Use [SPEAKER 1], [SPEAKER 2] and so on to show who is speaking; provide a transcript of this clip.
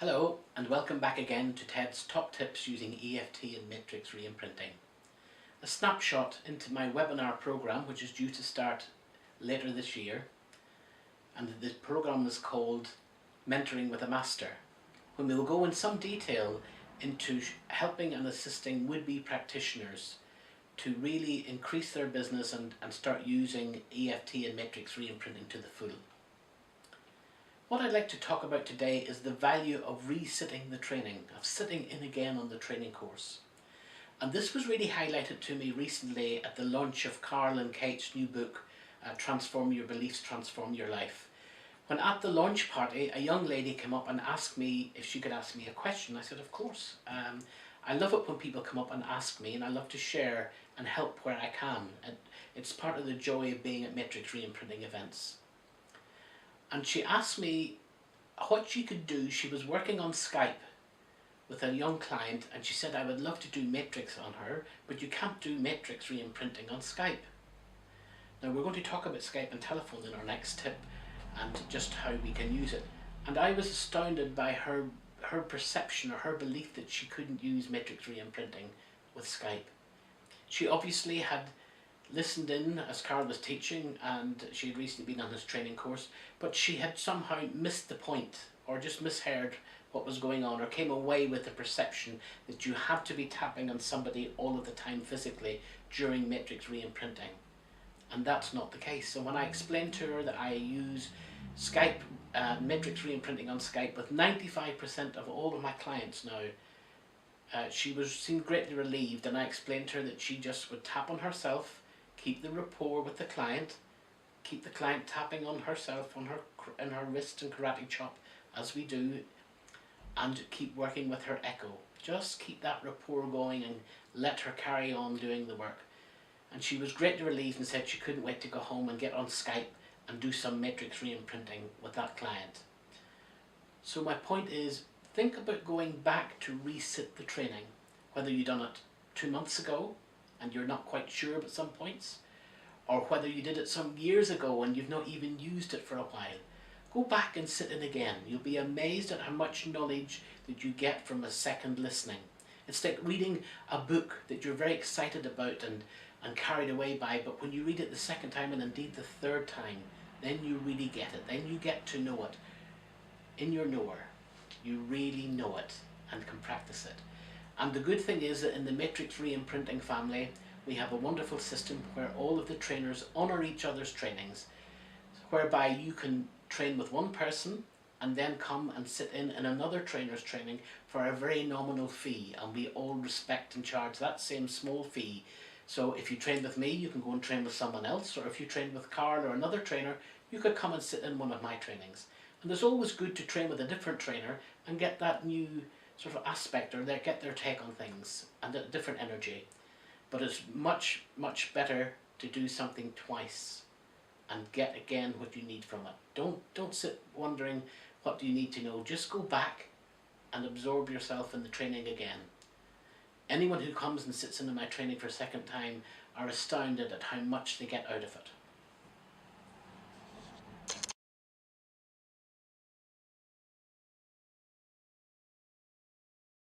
[SPEAKER 1] Hello and welcome back again to Ted's Top Tips using EFT and matrix reimprinting. A snapshot into my webinar program, which is due to start later this year, and the program is called Mentoring with a Master, when we will go in some detail into helping and assisting would-be practitioners to really increase their business and start using EFT and matrix reimprinting to the full. What I'd like to talk about today is the value of resitting the training, of sitting in again on the training course. And this was really highlighted to me recently at the launch of Carl and Kate's new book, Transform Your Beliefs, Transform Your Life. When at the launch party, a young lady came up and asked me if she could ask me a question. I said, of course. I love it when people come up and ask me, and I love to share and help where I can. It's part of the joy of being at matrix reimprinting events. And she asked me what she could do. She was working on Skype with a young client, and she said, I would love to do matrix on her, but you can't do matrix reimprinting on Skype. Now we're going to talk about Skype and telephone in our next tip and just how we can use it. And I was astounded by her perception or her belief that she couldn't use matrix reimprinting with Skype. She obviously had listened in as Carl was teaching, and she had recently been on his training course, but she had somehow missed the point or just misheard what was going on, or came away with the perception that you had to be tapping on somebody all of the time physically during matrix reimprinting. And that's not the case. So when I explained to her that I use Skype, matrix reimprinting on Skype with 95% of all of my clients now, she seemed greatly relieved, and I explained to her that she just would tap on herself, keep the rapport with the client, keep the client tapping on herself, on her wrist and karate chop as we do, and keep working with her echo. Just keep that rapport going and let her carry on doing the work. And she was greatly relieved and said she couldn't wait to go home and get on Skype and do some matrix reimprinting with that client. So my point is, think about going back to resit the training, whether you've done it 2 months ago and you're not quite sure about some points, or whether you did it some years ago and you've not even used it for a while. Go back and sit in again. You'll be amazed at how much knowledge that you get from a second listening. It's like reading a book that you're very excited about and carried away by, but when you read it the second time, and indeed the third time, then you really get it. Then you get to know it. In your knower, you really know it and can practice it. And the good thing is that in the matrix reimprinting family, we have a wonderful system where all of the trainers honour each other's trainings, whereby you can train with one person and then come and sit in another trainer's training for a very nominal fee, and we all respect and charge that same small fee. So if you train with me, you can go and train with someone else, or if you train with Carl or another trainer, you could come and sit in one of my trainings. And it's always good to train with a different trainer and get that new sort of aspect, or get their take on things and a different energy. But it's much, much better to do something twice and get again what you need from it. Don't sit wondering what do you need to know. Just go back and absorb yourself in the training again. Anyone who comes and sits into my training for a second time are astounded at how much they get out of it.